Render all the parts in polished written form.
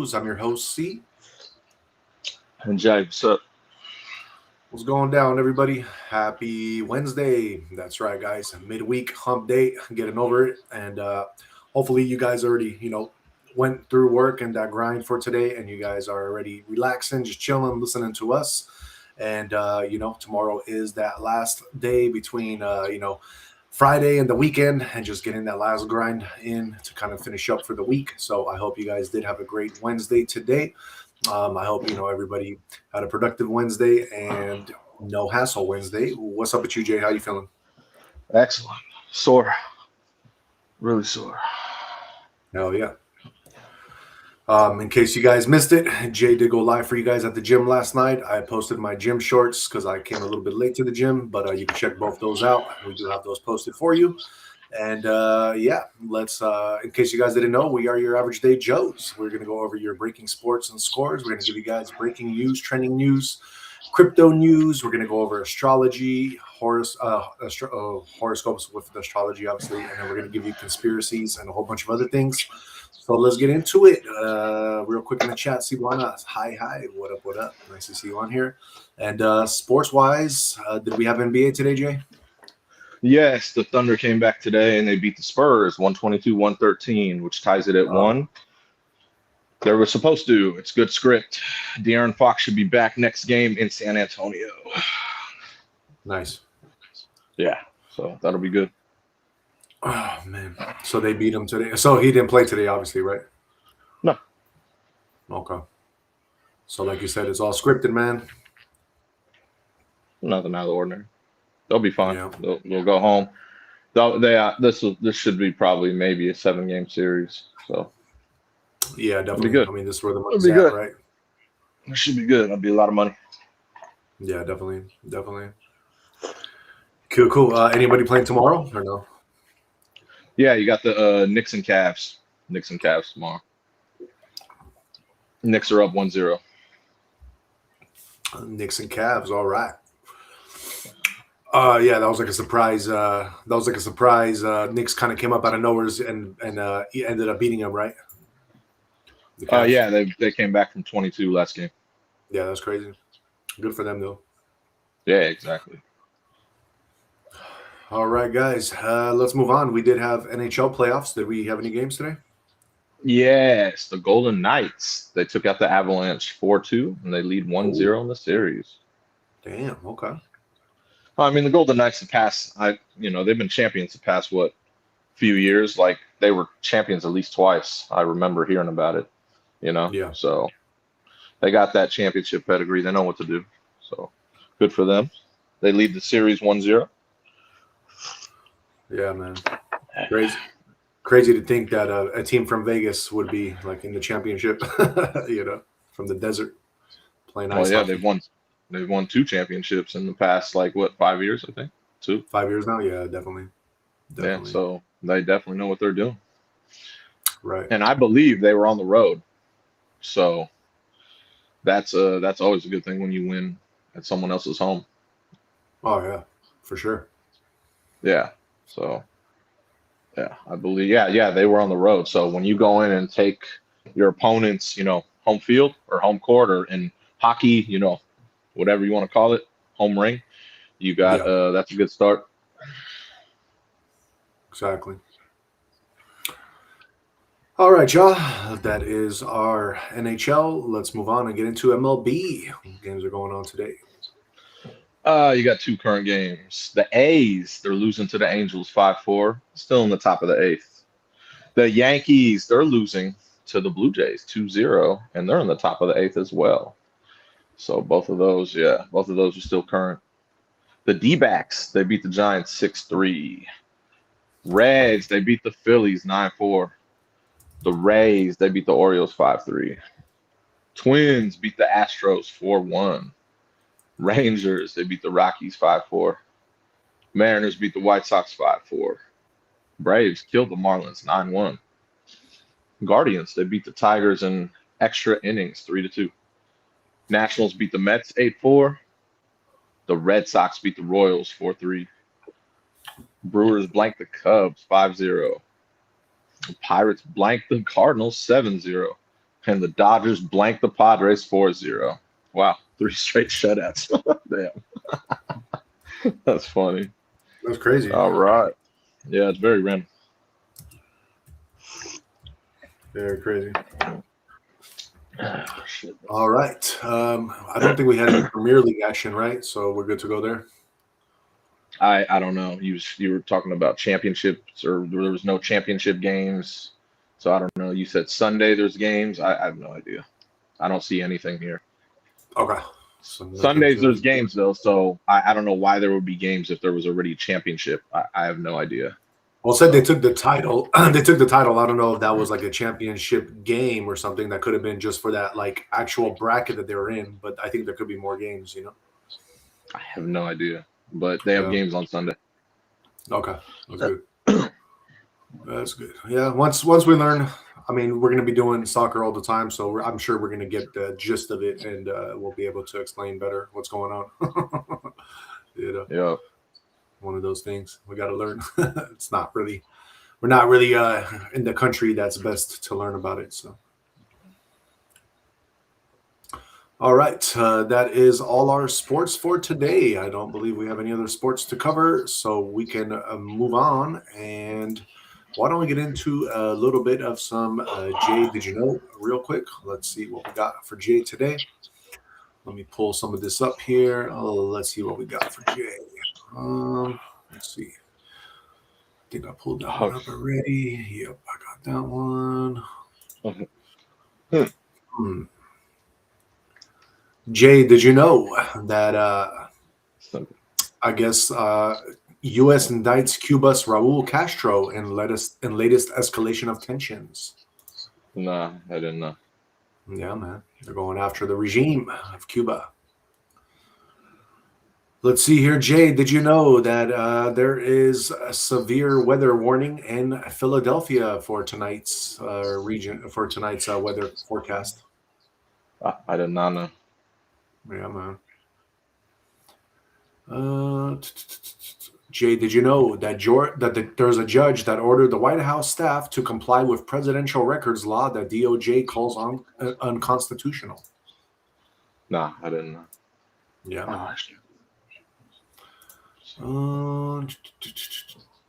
AverageDayJoes. I'm your host, C. And Jay, what's up? What's going down, everybody? Happy Wednesday. That's right, guys. Midweek hump day, getting over it. And hopefully you guys already, went through work and that grind for today, and you guys are already relaxing, just chilling, listening to us. And, tomorrow is that last day between, Friday and the weekend, and just getting that last grind in to kind of finish up for the week. So I hope you guys did have a great Wednesday today. I hope everybody had a productive Wednesday and no hassle Wednesday. What's up with you, Jay? How you feeling? Excellent. Sore. Really sore. Hell yeah. In case you guys missed it, Jay did go live for you guys at the gym last night. I posted my gym shorts because I came a little bit late to the gym, but you can check both those out. We do have those posted for you. And let's, in case you guys didn't know, we are your Average Day Joes. We're going to go over your breaking sports and scores. We're going to give you guys breaking news, trending news, crypto news. We're going to go over astrology, horoscopes with astrology, obviously. And then we're going to give you conspiracies and a whole bunch of other things. So let's get into it. Real quick in the chat, Siwana. Hi. What up? Nice to see you on here. And sports-wise, did we have NBA today, Jay? Yes, the Thunder came back today and they beat the Spurs 122-113, which ties it at 1. They were supposed to. It's good script. De'Aaron Fox should be back next game in San Antonio. Nice. Yeah, so that'll be good. Oh, man. So they beat him today. So he didn't play today, obviously, right? No. Okay. So like you said, it's all scripted, man. Nothing out of the ordinary. They'll be fine. Yeah. They'll go home. This should be probably maybe a 7-game series. So yeah, definitely. Good. I mean, this is where the money's at, right? It should be good. That'll be a lot of money. Yeah, definitely. Cool. Anybody playing tomorrow or no? Yeah, you got the Knicks and Cavs. Knicks and Cavs tomorrow. Knicks are up 1-0. Knicks and Cavs, all right. Yeah, that was like a surprise. Knicks kind of came up out of nowhere and he ended up beating them, right? Yeah, they came back from 22 last game. Yeah, that's crazy. Good for them, though. Yeah, exactly. All right, guys, let's move on. We did have NHL playoffs. Did we have any games today? Yes, the Golden Knights. They took out the Avalanche 4-2, and they lead 1-0 in the series. Damn, okay. I mean, the Golden Knights have passed. They've been champions the past few years. Like they were champions at least twice. I remember hearing about it. Yeah. So they got that championship pedigree. They know what to do. So good for them. They lead the series 1-0. Yeah, man. Crazy to think that a team from Vegas would be like in the championship, from the desert playing ice hockey. They've won 2 championships in the past, 5 years, I think. 2. 5 years now? Yeah, definitely. Yeah, so they definitely know what they're doing. Right. And I believe they were on the road. So that's always a good thing when you win at someone else's home. Oh, yeah, for sure. Yeah. So, yeah, I believe, they were on the road. So when you go in and take your opponent's, home field or home court or in hockey, whatever you want to call it, home ring, you got, that's a good start. Exactly. All right, y'all. That is our NHL. Let's move on and get into MLB. Games are going on today. You got 2 current games. The A's, they're losing to the Angels 5-4, still in the top of the 8th. The Yankees, they're losing to the Blue Jays 2-0, and they're in the top of the 8th as well. So both of those are still current. The D-backs, they beat the Giants 6-3. Reds, they beat the Phillies 9-4. The Rays, they beat the Orioles 5-3. Twins beat the Astros 4-1. Rangers, they beat the Rockies 5-4. Mariners beat the White Sox 5-4. Braves killed the Marlins 9-1. Guardians, they beat the Tigers in extra innings 3-2. Nationals beat the Mets 8-4. The Red Sox beat the Royals 4-3. Brewers blanked the Cubs 5-0. The Pirates blanked the Cardinals 7-0. And the Dodgers blanked the Padres 4-0. Wow, 3 straight shutouts. Damn. That's funny. That's crazy. All right. Yeah, it's very random. Very crazy. Shit. All right. I don't think we had any Premier League action, right? So we're good to go there. I don't know. You were talking about championships, or there was no championship games. So I don't know. You said Sunday there's games. I have no idea. I don't see anything here. Okay. So no Sundays there's games. games though, so I don't know why there would be games if there was already a championship. I have no idea. Well, said they took the title. They took the title. I don't know if that was like a championship game or something that could have been just for that like actual bracket that they were in. But I think there could be more games, you know. I have no idea. But they have games on Sunday. Okay, that's good. That's good. Yeah, once we learn, I mean, we're going to be doing soccer all the time, so I'm sure we're going to get the gist of it, and we'll be able to explain better what's going on. You know, Yeah. one of those things we got to learn. It's not really, we're not really in the country that's best to learn about it. So, all right, that is all our sports for today. I don't believe we have any other sports to cover, so we can move on. And why don't we get into a little bit of some Jay? Did you know? Real quick, let's see what we got for Jay today. Let me pull some of this up here. Let's see what we got for Jay. Let's see. I think I pulled that one up already. Yep, I got that one. Jay, did you know that I guess U.S. indicts Cuba's Raul Castro in latest escalation of tensions? Nah, I didn't know. Yeah, man. They're going after the regime of Cuba. Let's see here, Jay. Did you know that there is a severe weather warning in Philadelphia for tonight's weather forecast? I did not know. Yeah, man. Jay, did you know that there's a judge that ordered the White House staff to comply with presidential records law that DOJ calls unconstitutional? Nah, I didn't know. Yeah, man. Oh,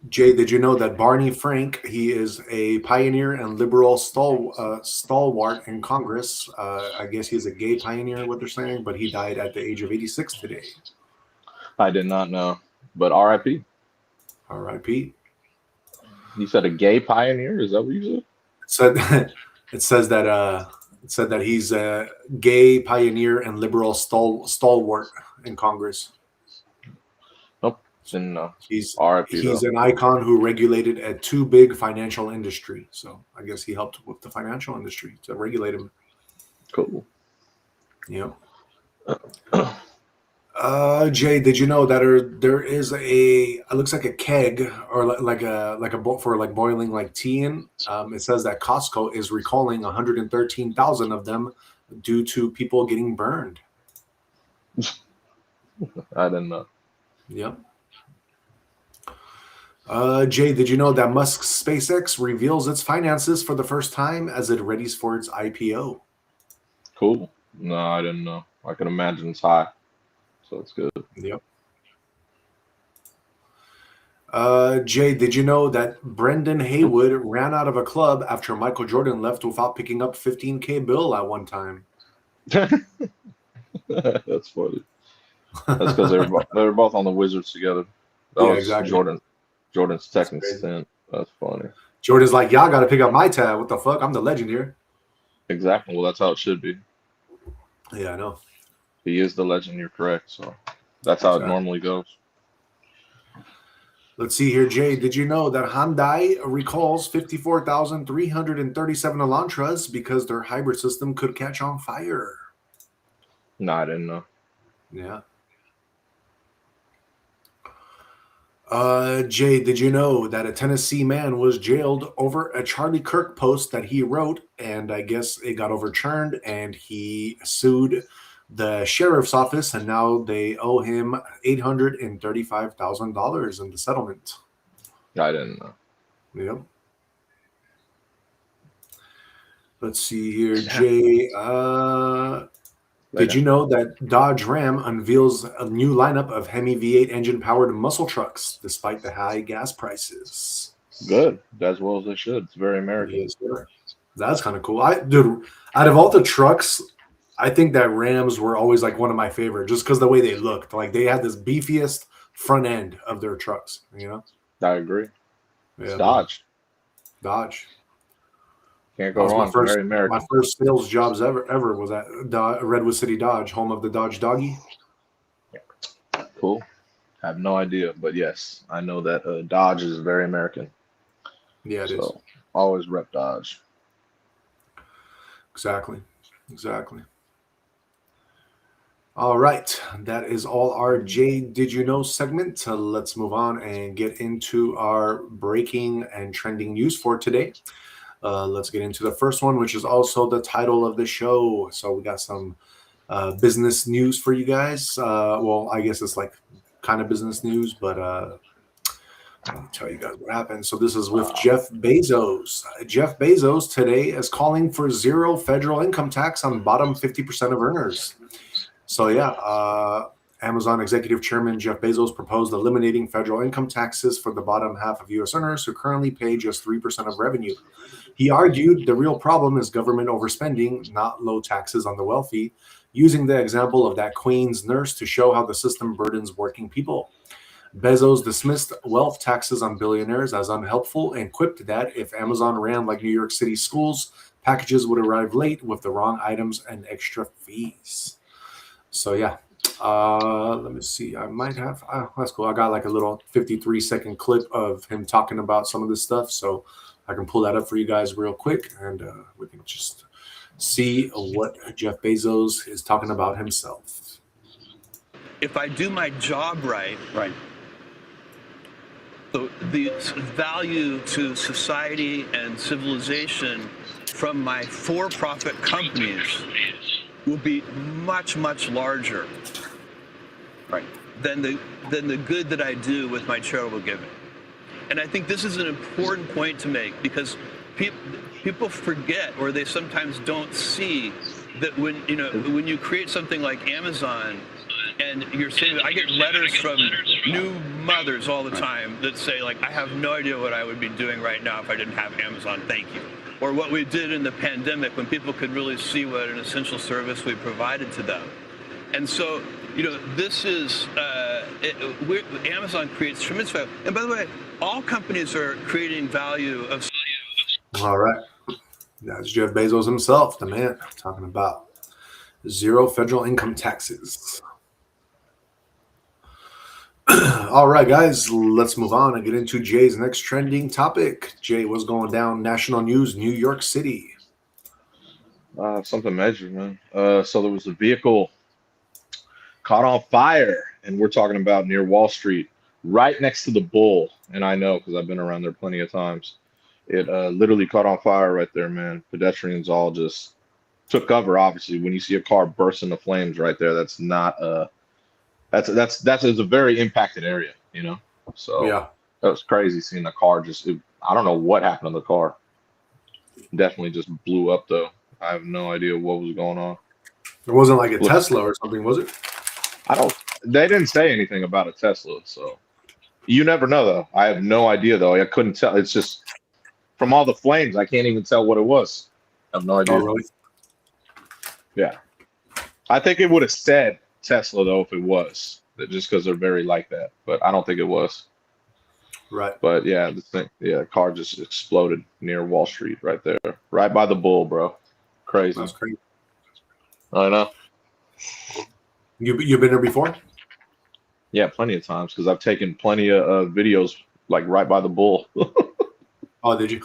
Jay, did you know that Barney Frank, he is a pioneer and liberal stalwart in Congress? I guess he's a gay pioneer, what they're saying, but he died at the age of 86 today. I did not know. But RIP. RIP. You said a gay pioneer? Is that what you said? It said that he's a gay pioneer and liberal stalwart in Congress. Nope. Didn't know. He's RIP. He's an icon who regulated a too big financial industry. So I guess he helped with the financial industry to regulate him. Cool. Yeah. Jay, did you know that there is it looks like a keg or like a boat for like boiling like tea in? It says that Costco is recalling 113,000 of them due to people getting burned. I didn't know. Yep. Jay, did you know that Musk's SpaceX reveals its finances for the first time as it readies for its IPO? Cool. No, I didn't know. I can imagine it's high. So it's good. Yep. Jay, did you know that Brendan Haywood ran out of a club after Michael Jordan left without picking up $15K bill at one time? That's funny. That's because they were both on the Wizards together. That was exactly. Jordan's second stint. That's funny. Jordan's like, y'all got to pick up my tab. What the fuck? I'm the legend here. Exactly. Well, that's how it should be. Yeah, I know. He is the legend. You're correct. So that's how it normally goes. Let's see here, Jay. Did you know that Hyundai recalls 54,337 Elantras because their hybrid system could catch on fire? No, I didn't know. Yeah. Jay, did you know that a Tennessee man was jailed over a Charlie Kirk post that he wrote, and I guess it got overturned, and he sued the sheriff's office, and now they owe him $835,000 in the settlement. I didn't know. Yep. Let's see here, Jay. Did you know that Dodge Ram unveils a new lineup of Hemi V8 engine-powered muscle trucks despite the high gas prices? Good, as well as they should. It's very American. Yes, sir. That's kind of cool. Dude, out of all the trucks, I think that Rams were always like one of my favorite, just because the way they looked. Like they had this beefiest front end of their trucks. You know? I agree. Yeah, It's Dodge. Dodge. Can't That go was wrong. Very American. my first sales jobs ever was at Redwood City Dodge, home of the Dodge Doggy. Cool. I have no idea, but yes, I know that Dodge is very American. Yeah, it is. Always rep Dodge. Exactly. All right, that is all our Jay Did You Know segment. Let's move on and get into our breaking and trending news for today. Let's get into the first one, which is also the title of the show. So we got some business news for you guys. Well, I guess it's like kind of business news, but I'll tell you guys what happened. So this is with Jeff Bezos. Jeff Bezos today is calling for zero federal income tax on bottom 50% of earners. So yeah, Amazon executive chairman Jeff Bezos proposed eliminating federal income taxes for the bottom half of U.S. earners who currently pay just 3% of revenue. He argued the real problem is government overspending, not low taxes on the wealthy, using the example of that Queens nurse to show how the system burdens working people. Bezos dismissed wealth taxes on billionaires as unhelpful and quipped that if Amazon ran like New York City schools, packages would arrive late with the wrong items and extra fees. So yeah, let me see. I might have. That's cool. I got like a little 53-second clip of him talking about some of this stuff, so I can pull that up for you guys real quick, and we can just see what Jeff Bezos is talking about himself. If I do my job right, the value to society and civilization from my for-profit companies will be much, much larger than the good that I do with my charitable giving. And I think this is an important point to make because people forget, or they sometimes don't see, that when you create something like Amazon and you're saying, I get letters from new mothers all the time that say, like, I have no idea what I would be doing right now if I didn't have Amazon, thank you. Or what we did in the pandemic when people could really see what an essential service we provided to them. And so, this is, Amazon creates tremendous value. And by the way, all companies are creating value of. All right. That's Jeff Bezos himself, the man, talking about zero federal income taxes. All right, guys, let's move on and get into Jay's next trending topic. Jay, what's going down? National news, New York City. Something major, man. So there was a vehicle caught on fire, and we're talking about near Wall Street, right next to the Bull. And I know because I've been around there plenty of times. It literally caught on fire right there, man. Pedestrians all just took cover. Obviously, when you see a car burst into flames right there, that's not that's a very impacted area, So yeah, that was crazy seeing the car I don't know what happened to the car. Definitely just blew up though. I have no idea what was going on. it wasn't like a Tesla or something, was it? They didn't say anything about a Tesla, so you never know though. I have no idea though. I couldn't tell. It's just from all the flames, I can't even tell what it was. I have no idea. Oh, really? Yeah. I think it would have said Tesla though if it was, just because they're very like that. But I don't think it was. Right. But yeah, the car just exploded near Wall Street right there, right by the Bull, bro. Crazy. That's crazy. I know. You've been there before? Yeah, plenty of times because I've taken plenty of videos like right by the Bull. Oh, did you?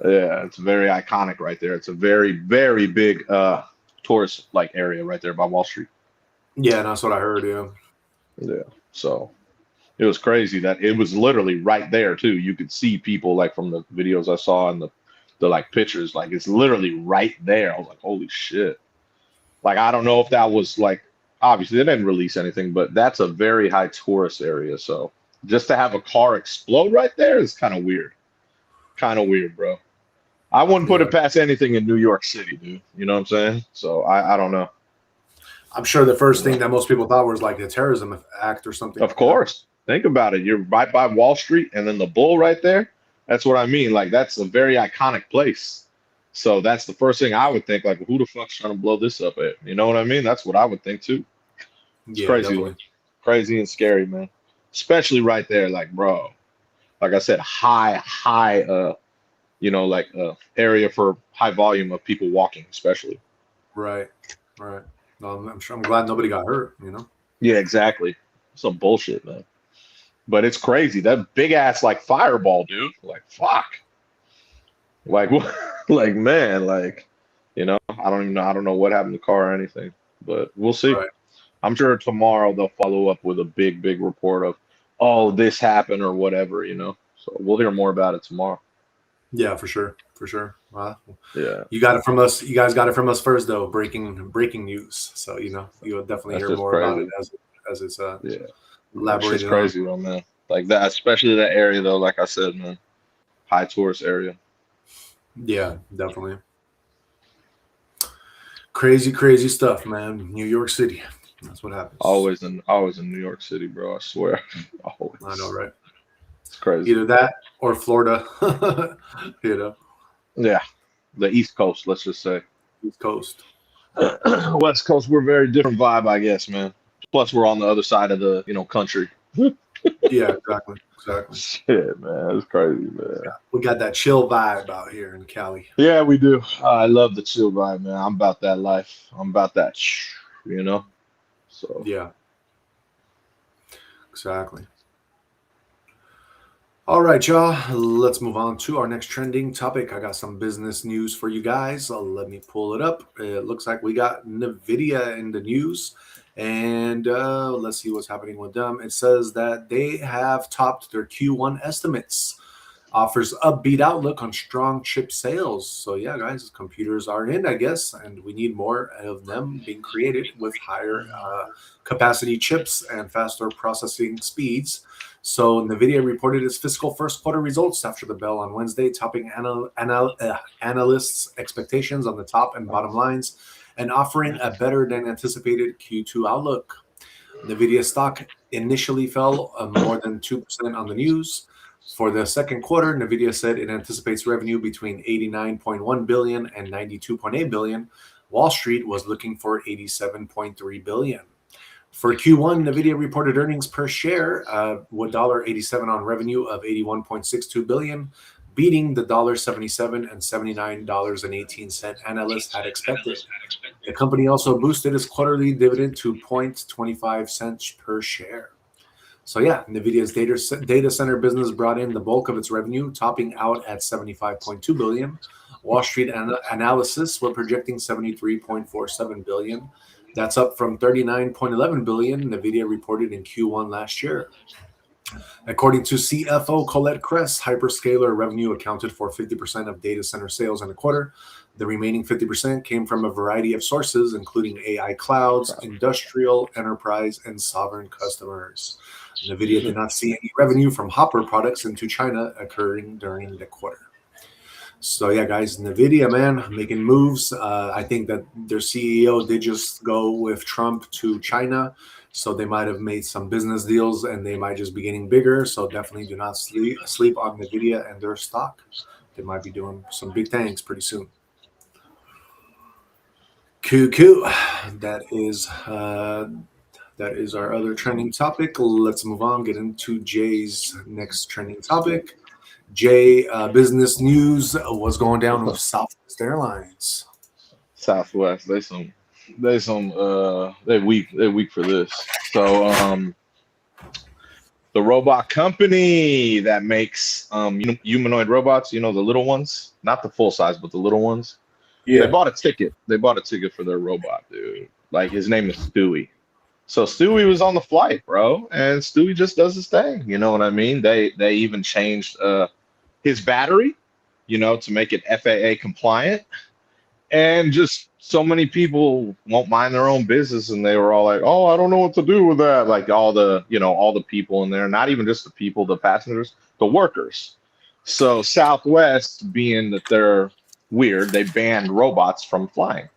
Yeah, it's very iconic right there. It's a very, very big tourist like area right there by Wall Street. Yeah, that's what I heard. Yeah. So it was crazy that it was literally right there too. You could see people like from the videos I saw and the like pictures, like it's literally right there. I was like, holy shit. Like I don't know if that was like obviously they didn't release anything, but that's a very high tourist area. So just to have a car explode right there is kind of weird. Kind of weird, bro. I wouldn't put Yeah. it past anything in New York City, dude. You know what I'm saying? So I don't know. I'm sure the first thing that most people thought was like a terrorism act or something. Of course. Think about it. You're right by Wall Street and then the bull right there. That's what I mean. Like that's a very iconic place. So that's the first thing I would think, like, who the fuck's trying to blow this up at? You know what I mean? That's what I would think too. It's Yeah, crazy, definitely. crazy and scary, man. Especially right there, like, bro. Like I said, high like area for high volume of people walking, especially. Right. Right. I'm sure. I'm glad nobody got hurt. Yeah, exactly. Some bullshit, man. But it's crazy. That big ass like fireball, dude. Like fuck. Like what? Like man, like I don't even know. I don't know what happened to the car or anything, but we'll see. Right. I'm sure tomorrow they'll follow up with a big report of, oh, this happened or whatever. So we'll hear more about it tomorrow. Yeah, for sure. For sure. Yeah, You got it from us. You guys got it from us first, though. Breaking news. So you'll definitely that's hear just more about crazy. it as it's Yeah, it's just elaborated on. crazy though, man. Like that, especially that area though. Like I said, man, high tourist area. Yeah, definitely. Crazy stuff, man. New York City. That's what happens. Always in New York City, bro. I swear. Always. I know, right? It's crazy. Either that or Florida. Yeah, the East Coast. Let's just say. East Coast. West Coast, we're very different vibe, I guess, man. Plus, we're on the other side of the country. Yeah, exactly. Shit, man, it's crazy, man. We got that chill vibe out here in Cali. Yeah, we do. I love the chill vibe, man. I'm about that life. I'm about that, So Yeah, exactly. All right, y'all. Let's move on to our next trending topic. I got some business news for you guys. Let me pull it up. It looks like we got NVIDIA in the news. And let's see what's happening with them. It says that they have topped their Q1 estimates. Offers upbeat outlook on strong chip sales. So yeah, guys, computers are in, I guess, and we need more of them being created with higher capacity chips and faster processing speeds. So NVIDIA reported its fiscal first quarter results after the bell on Wednesday, topping analysts' expectations on the top and bottom lines and offering a better than anticipated Q2 outlook. NVIDIA stock initially fell more than 2% on the news. For the second quarter, NVIDIA said it anticipates revenue between $89.1 billion and $92.8 billion. Wall Street was looking for $87.3 billion. For Q1, NVIDIA reported earnings per share of $1.87 on revenue of $81.62 billion, beating the $1.77 and $79.18 analysts had expected. The company also boosted its quarterly dividend to 0.25 cents per share. So yeah, NVIDIA's data center business brought in the bulk of its revenue, topping out at $75.2 billion. Wall Street analysis were projecting $73.47 billion. That's up from $39.11 billion NVIDIA reported in Q1 last year. According to CFO Colette Kress, hyperscaler revenue accounted for 50% of data center sales in the quarter. The remaining 50% came from a variety of sources, including AI clouds, industrial, enterprise, and sovereign customers. NVIDIA did not see any revenue from Hopper products into China occurring during the quarter. So yeah, guys, NVIDIA, man, making moves. I think that their CEO did just go with Trump to China. So they might have made some business deals and they might just be getting bigger. So definitely do not sleep on NVIDIA and their stock. They might be doing some big things pretty soon. Cool. That is our other trending topic. Let's move on, get into Jay's next trending topic. Jay, business news was going down with Southwest Airlines. Southwest, they're weak for this. So the robot company that makes humanoid robots, the little ones, not the full size, but the little ones. Yeah. They bought a ticket. They bought a ticket for their robot, dude. Like his name is Stewie. So Stewie was on the flight, bro, and Stewie just does his thing. You know what I mean? They even changed his battery, to make it FAA compliant. And just so many people won't mind their own business, and they were all like, "Oh, I don't know what to do with that." Like all the people in there, not even just the people, the passengers, the workers. So Southwest, being that they're weird. They banned robots from flying.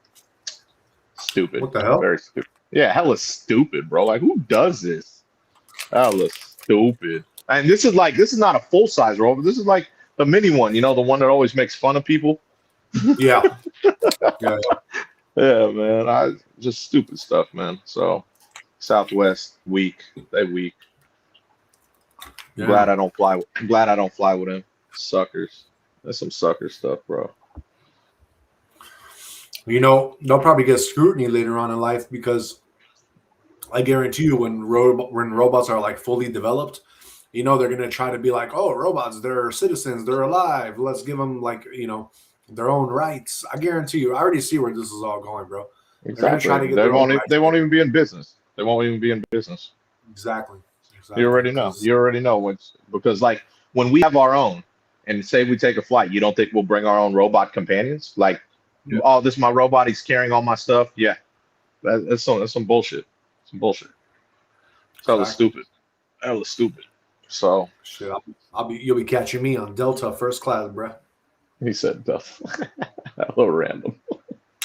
Stupid. What the hell? Very stupid. Yeah, hella stupid, bro. Like, who does this? Hella stupid. And this is not a full size robot. This is like the mini one. You know, the one that always makes fun of people. Yeah. Yeah. Yeah, man. Just stupid stuff, man. So Southwest weak. They weak. Yeah. Glad I don't fly. Glad I don't fly with him. Suckers. That's some sucker stuff, bro. You know, they'll probably get scrutiny later on in life because I guarantee you when robots are like fully developed, you know, they're going to try to be like, oh, robots, they're citizens, they're alive. Let's give them like, you know, their own rights. I guarantee you, I already see where this is all going, bro. They're going to try to Exactly. get their own rights. They won't even be in business. They won't even be in business. Exactly. You already know. You already know what's because like when we have our own and say we take a flight, you don't think we'll bring our own robot companions? Like, Yeah. oh, this is my robot. He's carrying all my stuff. Yeah, that's some bullshit. Some bullshit. It's hella Exactly. stupid. Hella stupid. So Shit, you'll be catching me on Delta first class, bro. he said, "Duff." A little random.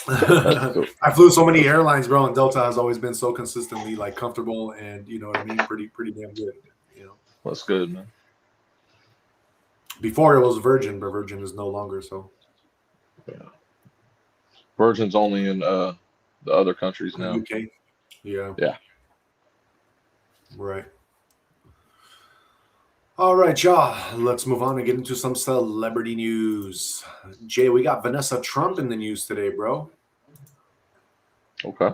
I flew so many airlines, bro, and Delta has always been so consistently like comfortable and you know what I mean, pretty damn good. You know, That's good, man. before it was Virgin, but Virgin is no longer. So Yeah. Virgin's only in the other countries now. UK, yeah, Yeah. right. All right, y'all. Let's move on and get into some celebrity news. Jay, we got Vanessa Trump in the news today, bro. Okay.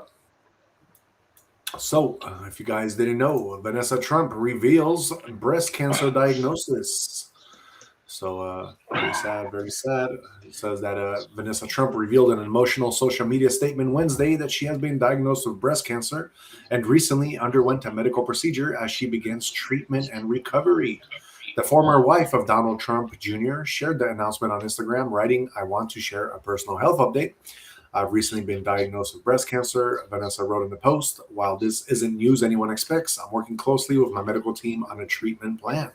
So, if you guys didn't know, Vanessa Trump reveals breast cancer diagnosis. So, very sad, very sad. It says that Vanessa Trump revealed an emotional social media statement Wednesday that she has been diagnosed with breast cancer and recently underwent a medical procedure as she begins treatment and recovery. The former wife of Donald Trump Jr. shared the announcement on Instagram, writing, "I want to share a personal health update. I've recently been diagnosed with breast cancer," Vanessa wrote in the post. "While this isn't news anyone expects, I'm working closely with my medical team on a treatment plan."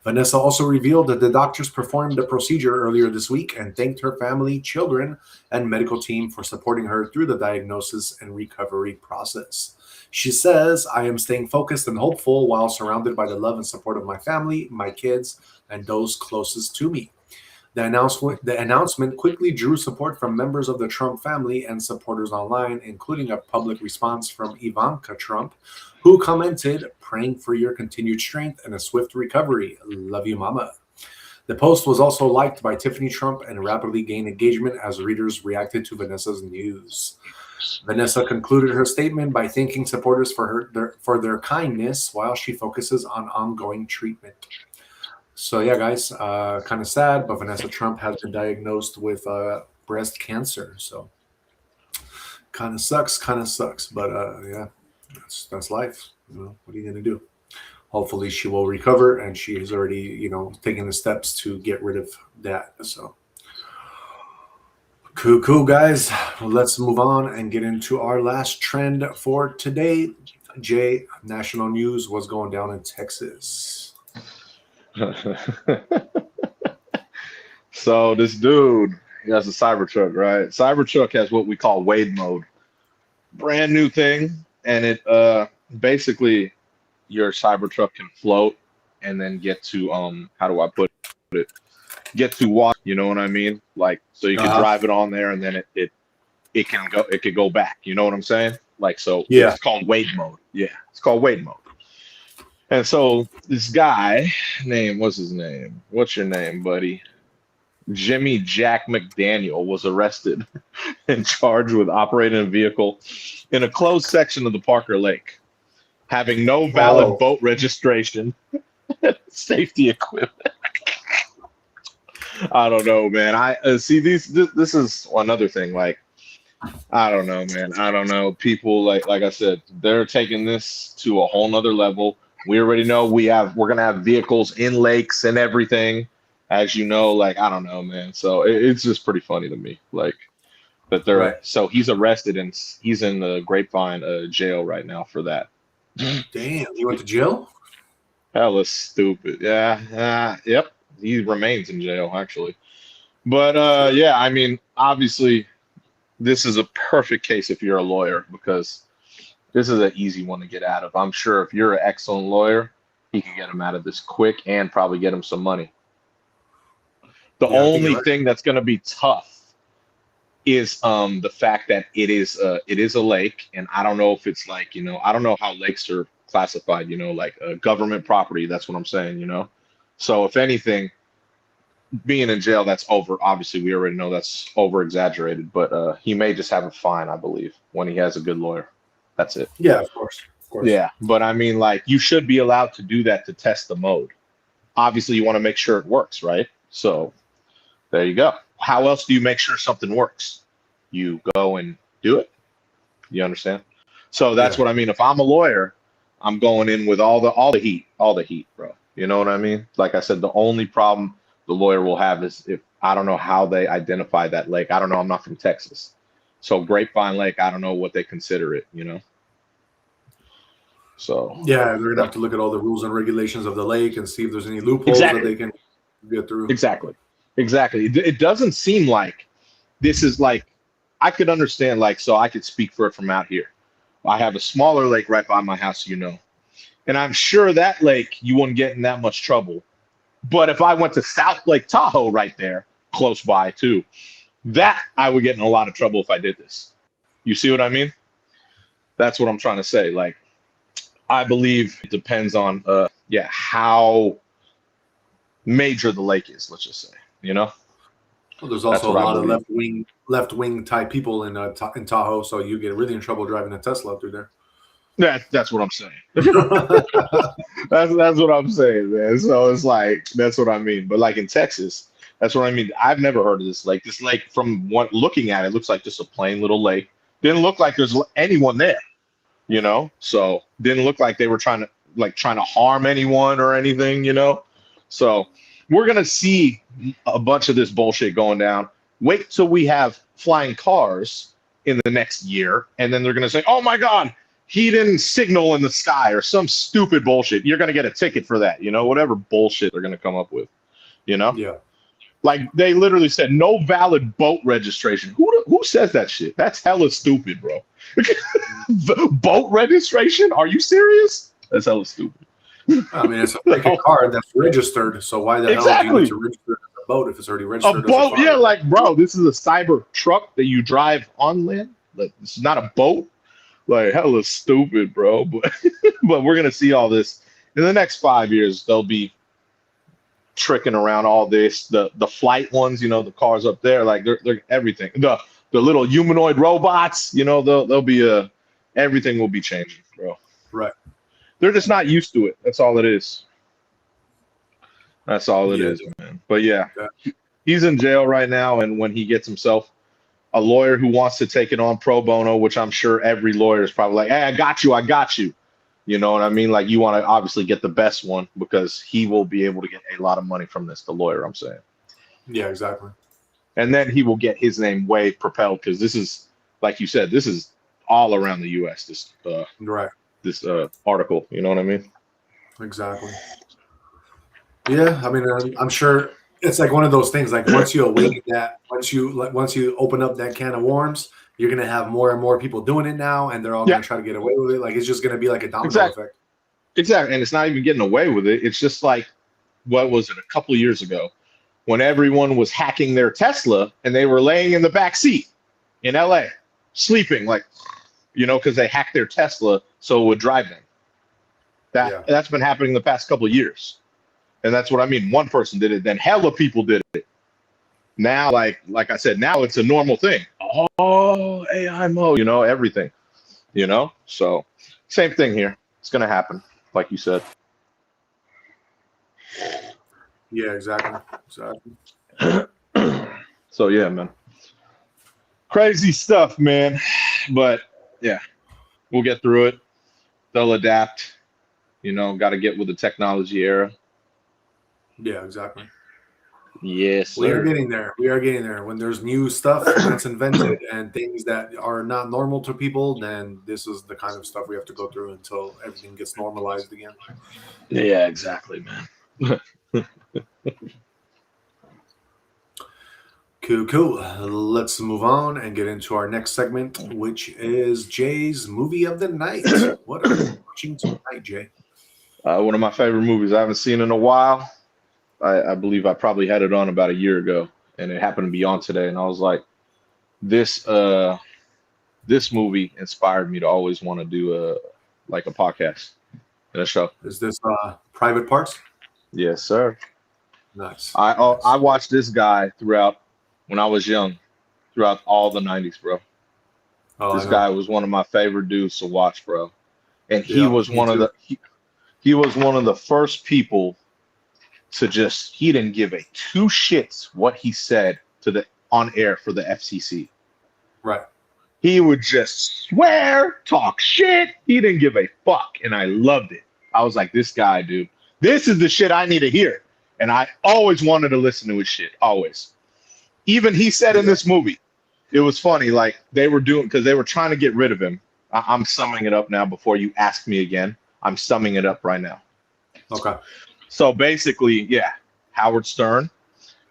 Vanessa also revealed that the doctors performed the procedure earlier this week and thanked her family, children, and medical team for supporting her through the diagnosis and recovery process. She says, "I am staying focused and hopeful while surrounded by the love and support of my family, my kids, and those closest to me." The announcement quickly drew support from members of the Trump family and supporters online, including a public response from Ivanka Trump, who commented, "Praying for your continued strength and a swift recovery. Love you, mama." The post was also liked by Tiffany Trump and rapidly gained engagement as readers reacted to Vanessa's news. Vanessa concluded her statement by thanking supporters for their kindness while she focuses on ongoing treatment. So yeah, guys, kind of sad, but Vanessa Trump has been diagnosed with breast cancer. So kind of sucks, but yeah, that's life. You know, what are you gonna do? Hopefully, she will recover, and she has already, you know, taken the steps to get rid of that. So cool, guys. Let's move on and get into our last trend for today. Jay, national news was going down in Texas. So this dude, he has a Cybertruck, right? Cybertruck has what we call Wade mode. Brand new thing. And it basically your Cybertruck can float and then get to how do I put it? Get to water, you know what I mean? Like so you can drive it on there and then it could go back. You know what I'm saying? Like so Yeah. it's called Wade mode. Yeah, it's called Wade mode. And so this guy what's his name? What's your name, buddy? Jimmy Jack McDaniel was arrested and charged with operating a vehicle in a closed section of the Parker Lake, having no valid boat registration, safety equipment. I don't know, man. I see this is another thing. Like, I don't know, man. I don't know. People like I said, they're taking this to a whole nother level. We already know we're gonna have vehicles in lakes and everything, as you know. Like I don't know, man. So it's just pretty funny to me, like that they're Right. So he's arrested and he's in the Grapevine jail right now for that. Damn, you went to jail? Hella stupid. Yeah. Yep. He remains in jail actually. But yeah, I mean, obviously, this is a perfect case if you're a lawyer because this is an easy one to get out of. I'm sure if you're an excellent lawyer, he can get him out of this quick and probably get him some money. The Yeah, I think you're only right. thing that's going to be tough is the fact that it is a lake, and I don't know if it's like, I don't know how lakes are classified, like government property. That's what I'm saying. So if anything, being in jail, that's over. Obviously, we already know that's over exaggerated, but he may just have a fine, I believe, when he has a good lawyer. That's it. Yeah, of course, of course. Yeah, but I mean, like, you should be allowed to do that to test the mode. Obviously, you want to make sure it works, right? So there you go. How else do you make sure something works? You go and do it. You understand? So that's Yeah. what I mean. If I'm a lawyer, I'm going in with all the heat, bro. You know what I mean? Like I said, the only problem the lawyer will have is if I don't know how they identify that lake. I don't know. I'm not from Texas. So Grapevine Lake, I don't know what they consider it. So Yeah, they're gonna have to look at all the rules and regulations of the lake and see if there's any loopholes that exactly. they can get through. Exactly. It doesn't seem like this is like, I could understand, like, so I could speak for it from out here. I have a smaller lake right by my house, and I'm sure that lake you wouldn't get in that much trouble. But if I went to South Lake Tahoe right there, close by too, that I would get in a lot of trouble if I did this. You see what I mean? That's what I'm trying to say. Like, I believe it depends on, how major the lake is, let's just say, Well, there's That's also a what I lot of believe. left wing type people in Tahoe, so you get really in trouble driving a Tesla through there. That's what I'm saying. That's what I'm saying, man. So it's like, that's what I mean. But like in Texas, that's what I mean. I've never heard of this lake. This lake, from what looking at it, looks like just a plain little lake. Didn't look like there's anyone there. So didn't look like they were trying to harm anyone or anything. So we're gonna see a bunch of this bullshit going down. Wait till we have flying cars in the next year, and then they're gonna say, "Oh my God, he didn't signal in the sky," or some stupid bullshit. You're gonna get a ticket for that, whatever bullshit they're gonna come up with. Yeah. Like they literally said, no valid boat registration. Who says that shit? That's hella stupid, bro. Boat registration? Are you serious? That's hella stupid. I mean, it's a freaking car that's registered, so why the hell do you need Exactly. to register as a boat if it's already A registered as a boat, car? yeah, like, bro, this is a cyber truck that you drive on land. Like, this is not a boat. Like, hella stupid, bro. But we're gonna see all this in the next 5 years. They'll be tricking around all this. The flight ones, the cars up there, like they're everything. The little humanoid robots, they'll be everything will be changing, bro. Right. They're just not used to it. That's all it is. That's all it Yeah. is, man. But yeah, Yeah. he's in jail right now, and when he gets himself a lawyer who wants to take it on pro bono, which I'm sure every lawyer is probably like, "Hey, I got you." You know what I mean? Like, you want to obviously get the best one because he will be able to get a lot of money from this, the lawyer, I'm saying. Yeah, exactly. And then he will get his name way propelled because this is, like you said, this is all around the U.S., Right. this article. You know what I mean? Exactly. Yeah, I mean, I'm sure it's like one of those things. Like once you awaken that, once you open up that can of worms, you're gonna have more and more people doing it now, and they're all Yeah. gonna try to get away with it. Like it's just gonna be like a domino Exactly. effect. Exactly. And it's not even getting away with it. It's just like, what was it, a couple of years ago when everyone was hacking their Tesla and they were laying in the back seat in LA, sleeping, like, because they hacked their Tesla so it would drive them. That's been happening the past couple of years. And that's what I mean. One person did it, then hella people did it. Now, like I said, now it's a normal thing. Oh, AI mode, everything, So same thing here. It's going to happen, like you said. Yeah, exactly. So yeah, man. Crazy stuff, man. But yeah, we'll get through it. They'll adapt. Got to get with the technology era. Yeah, exactly. Yes, We are sir. getting there. We are getting there. When there's new stuff that's invented and things that are not normal to people, then this is the kind of stuff we have to go through until everything gets normalized again. Yeah, exactly, man. Cool. Let's move on and get into our next segment, which is Jay's movie of the night. What are you watching tonight, Jay? One of my favorite movies I haven't seen in a while. I believe I probably had it on about a year ago, and it happened to be on today, and I was like, this this movie inspired me to always want to do a podcast and a show. Is this Private Parts? Yes, sir. Nice. I watched this guy throughout when I was young, throughout all the 90s, bro. Oh, This guy was one of my favorite dudes to watch, bro. And he Yeah, was me one of too. he was one of the first people to just he didn't give a two shits what he said to the on air for the FCC. Right. He would just swear, talk shit. He didn't give a fuck, and I loved it. I was like, this guy, dude, this is the shit I need to hear. And I always wanted to listen to his shit, always. Even he said in this movie, it was funny, like they were doing, because they were trying to get rid of him. I'm summing it up now before you ask me again. I'm summing it up right now. Okay. So basically, yeah, Howard Stern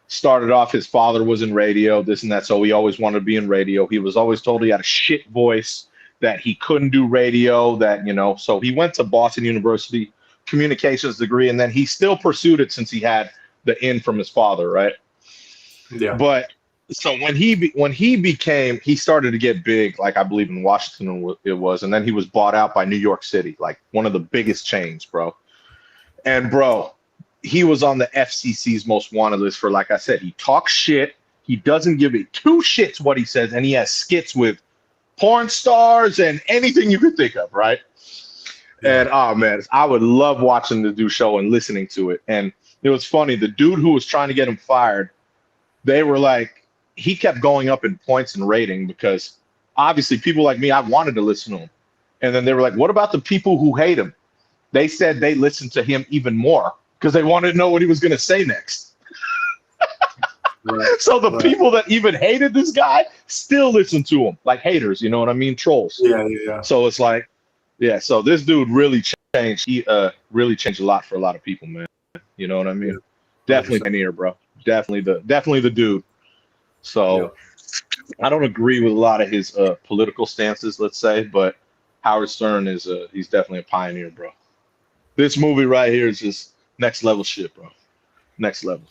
started off, his father was in radio, this and that, so he always wanted to be in radio. He was always told he had a shit voice, that he couldn't do radio, that, you know, so he went to Boston University, communications degree, and then he still pursued it since he had the in from his father, right? Yeah. But so when he started to get big, like I believe in Washington it was, and then he was bought out by New York City, like one of the biggest chains, bro. And bro, he was on the FCC's most wanted list for, like I said, he talks shit. He doesn't give a two shits what he says, and he has skits with porn stars and anything you could think of, right? Yeah. And oh man, I would love watching the dude show and listening to it. And it was funny, the dude who was trying to get him fired, they were like, he kept going up in points and rating because obviously people like me, I wanted to listen to him. And then they were like, what about the people who hate him? They said they listened to him even more because they wanted to know what he was going to say next. Right. So the people that even hated this guy still listen to him, like haters, you know what I mean? Trolls. Yeah. So it's like, yeah, so this dude really changed. He really changed a lot for a lot of people, man. You know what I mean? Yeah. Definitely pioneer, bro. Definitely the dude. So I don't agree with a lot of his political stances, let's say, but Howard Stern is he's definitely a pioneer, bro. This movie right here is just next level shit, bro. Next level.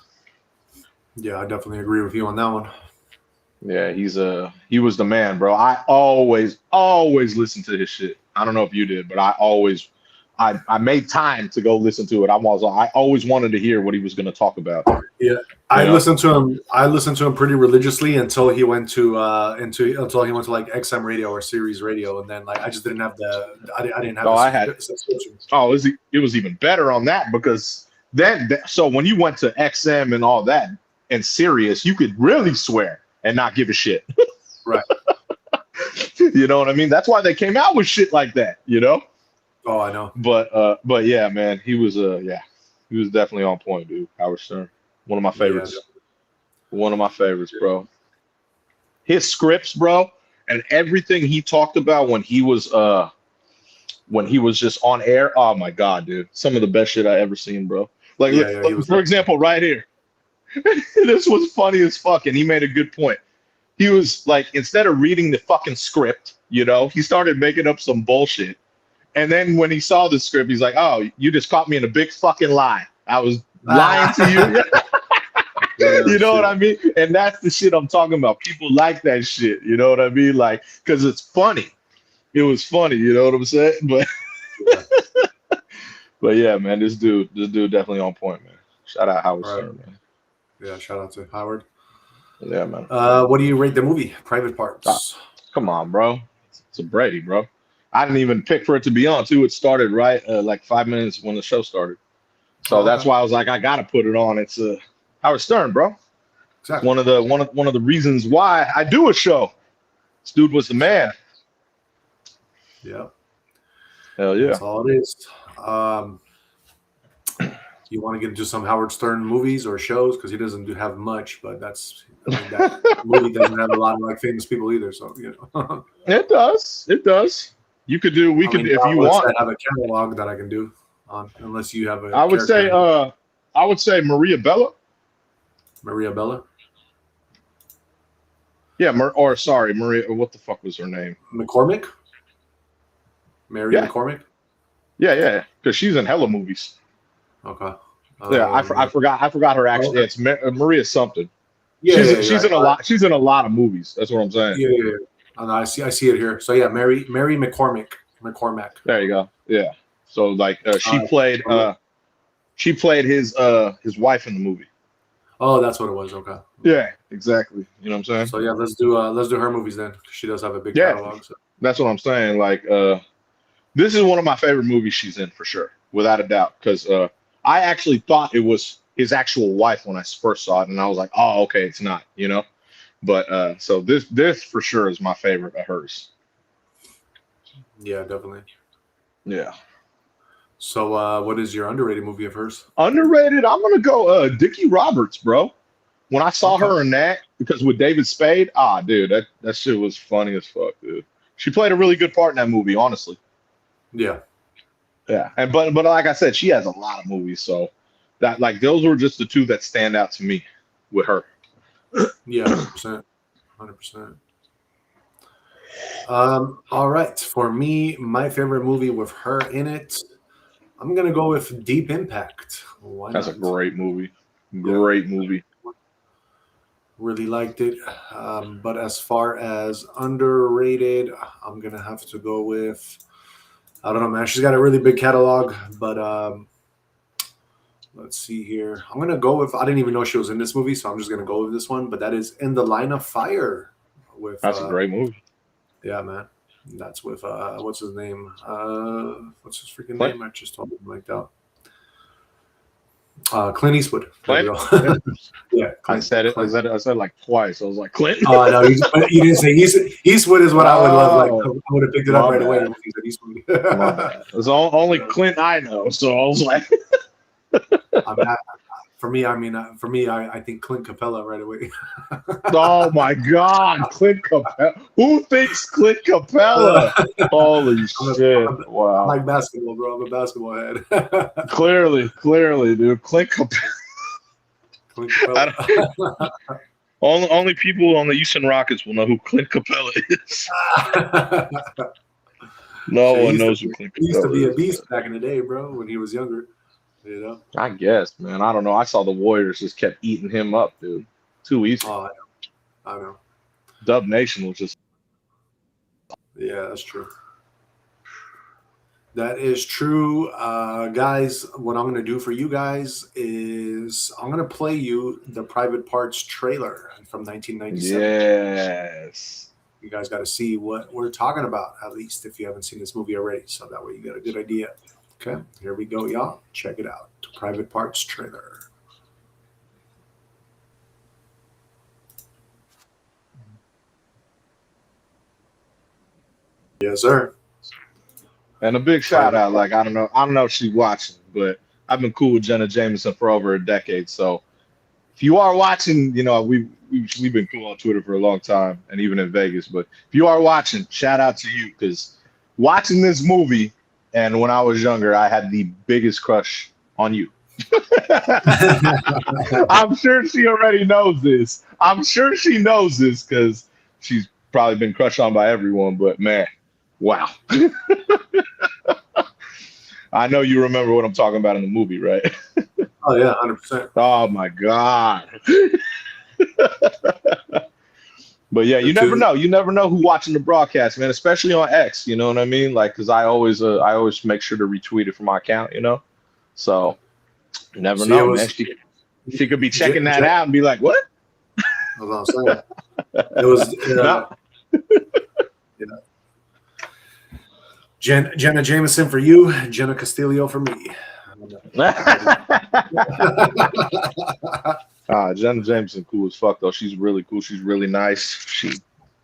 Yeah, I definitely agree with you on that one. Yeah, he was the man, bro. I always listened to his shit. I don't know if you did, but I made time to go listen to it. I always wanted to hear what he was going to talk about. Yeah, I listened to him pretty religiously until he went to like XM radio or Sirius radio, and then like I just didn't have I didn't have. Oh, I had. subscription. Oh, it was even better on that because then so when you went to XM and all that and Sirius, you could really swear and not give a shit. Right. You know what I mean? That's why they came out with shit like that, you know? Oh, I know. But yeah, man, he was definitely on point, dude. Howard Stern. One of my favorites. Yeah. One of my favorites, bro. His scripts, bro, and everything he talked about when he was just on air. Oh my god, dude. Some of the best shit I ever seen, bro. Like for example, right here. This was funny as fuck, and he made a good point. He was like, instead of reading the fucking script, you know, he started making up some bullshit. And then when he saw the script, he's like, oh, you just caught me in a big fucking lie. I was lying to you. You know what I mean? And that's the shit I'm talking about. People like that shit. You know what I mean? Like, because it's funny. It was funny. You know what I'm saying? But, but yeah, man, this dude definitely on point, man. Shout out Howard Stern, man. Yeah, shout out to Howard. Yeah, man. What do you rate the movie? Private Parts. Come on, bro. It's a Brady, bro. I didn't even pick for it to be on, too. It started right like 5 minutes when the show started. So that's why I was like, I gotta put it on. It's Howard Stern, bro. Exactly. One of the reasons why I do a show. This dude was the man. Yeah. Hell yeah. That's all it is. You want to get into some Howard Stern movies or shows because he doesn't have much, but that movie doesn't have a lot of like famous people either. So you know, it does. You could do. We could if you want. I have a catalog that I can do, unless you have a. I would say Maria Bella. Maria Bella. Yeah, or sorry, Maria. What the fuck was her name? McCormick. Mary Yeah, McCormick. yeah. Because she's in hella movies. Okay. Yeah, I forgot her actually. Okay. Yeah, it's Maria something. Yeah, yeah, She's yeah. in a lot. She's in a lot of movies. That's what I'm saying. Yeah, yeah, yeah. And I see it here. So yeah, Mary McCormick. McCormack. There you go. Yeah. So like she played his wife in the movie. Oh, that's what it was. Okay. Yeah, exactly. You know what I'm saying? So yeah, let's do her movies then. She does have a big Yeah, catalog. So. that's what I'm saying. Like this is one of my favorite movies she's in for sure, without a doubt. Because I actually thought it was his actual wife when I first saw it, and I was like, oh, okay, it's not, you know. But so this for sure is my favorite of hers. Yeah, definitely. Yeah. So what is your underrated movie of hers? Underrated? I'm gonna go Dickie Roberts, bro. When I saw her in that, because with David Spade, dude, that shit was funny as fuck, dude. She played a really good part in that movie, honestly. Yeah. Yeah, and but like I said, she has a lot of movies, so that like those were just the two that stand out to me with her. Yeah, 100%. 100%. All right. For me, my favorite movie with her in it, I'm gonna go with Deep Impact. Why That's not? a great movie. Great movie. Really liked it. But as far as underrated, I'm gonna have to go with, I don't know, man. She's got a really big catalog, but let's see here. I'm gonna go with, I didn't even know she was in this movie, so I'm just gonna go with this one. But that is In the Line of Fire with That's a great movie. yeah, man. That's with what's his name? What's his freaking Clint? name? I just told him like that. Clint Eastwood. Clint? Yeah, Clint, I said it. Clint. I said like twice. I was like Clint. Oh no, you didn't say Eastwood. Eastwood is what I would love. Like I would have picked it up right away. When he said Eastwood. My bad. It's only Clint I know, so I was like. For me, I think Clint Capella right away. Oh my God, Clint Capella! Who thinks Clint Capella? Holy shit! Wow. I like basketball, bro. I'm a basketball head. Clearly, dude. Clint Capella. Clint Capella. Only people on the Houston Rockets will know who Clint Capella is. No one knows who Clint Capella is. He used to be a beast back in the day, bro, when he was younger. You know? I guess, man. I don't know. I saw the Warriors just kept eating him up, dude. Too easy. Oh, I know. Dub Nation was just. Yeah, that's true. That is true. Guys, what I'm going to do for you guys is I'm going to play you the Private Parts trailer from 1997. Yes. You guys got to see what we're talking about, at least if you haven't seen this movie already. So that way you got a good idea. Okay, here we go, y'all. Check it out. The Private Parts trailer. Yes, sir. And a big shout out. Like I don't know if she's watching, but I've been cool with Jenna Jameson for over a decade. So if you are watching, you know we've been cool on Twitter for a long time, and even in Vegas. But if you are watching, shout out to you because watching this movie. And when I was younger, I had the biggest crush on you. I'm sure she already knows this. I'm sure she knows this because she's probably been crushed on by everyone. But man, wow. I know you remember what I'm talking about in the movie, right? Oh, yeah, 100%. Oh, my God. But yeah, you never know. You never know who watching the broadcast, man. Especially on X. You know what I mean? Like, because I always make sure to retweet it from my account. You know, so you never know, man. She could be checking that out and be like, "What?" That's what I'm saying. It was Jenna Jameson for you, Jenna Castillo for me. Jenna Jameson, cool as fuck though. She's really cool. She's really nice. She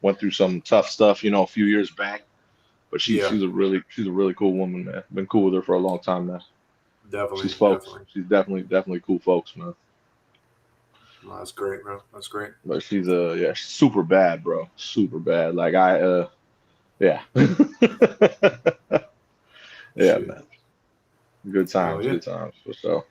went through some tough stuff, you know, a few years back. But she's a really cool woman, man. Been cool with her for a long time now. Definitely. She's folks. She's definitely cool folks, man. Oh, that's great, bro. That's great. But she's she's super bad, bro. Super bad. Like yeah. Yeah, man. Good times, good times for sure.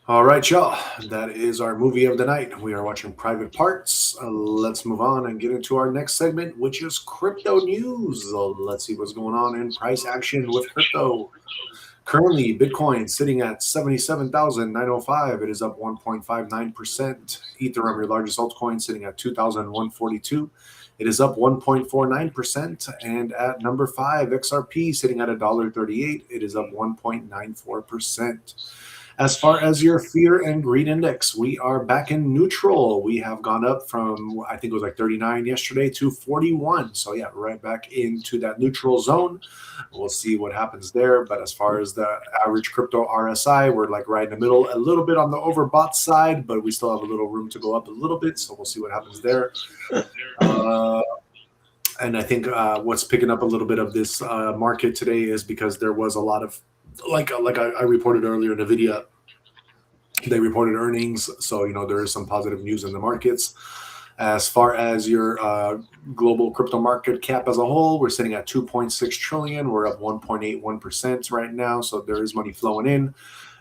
All right, y'all. That is our movie of the night. We are watching Private Parts. Let's move on and get into our next segment, which is crypto news. Let's see what's going on in price action with crypto. Currently, Bitcoin sitting at 77,905. It is up 1.59%. Ethereum, your largest altcoin, sitting at 2,142. It is up 1.49%. And at number 5, XRP sitting at $1.38. It is up 1.94%. As far as your fear and greed index, we are back in neutral. We have gone up from, I think it was like 39 yesterday to 41. So yeah, right back into that neutral zone. We'll see what happens there. But as far as the average crypto RSI, we're like right in the middle, a little bit on the overbought side, but we still have a little room to go up a little bit. So we'll see what happens there. And I think what's picking up a little bit of this market today is because there was a lot of, like I reported earlier in the video, they reported earnings. So, there is some positive news in the markets. As far as your global crypto market cap as a whole, we're sitting at 2.6 trillion. We're up 1.81% right now. So there is money flowing in.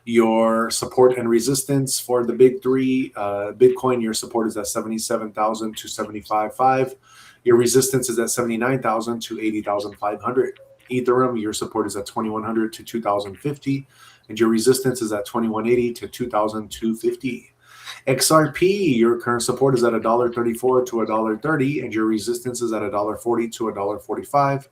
Your support and resistance for the big three, Bitcoin, your support is at 77,000 to 75,500. Your resistance is at 79,000 to 80,500. Ethereum, your support is at 2,100 to 2,050. And your resistance is at 2,180 to 2,250. XRP, your current support is at $1.34 to $1.30, and your resistance is at $1.40 to $1.45.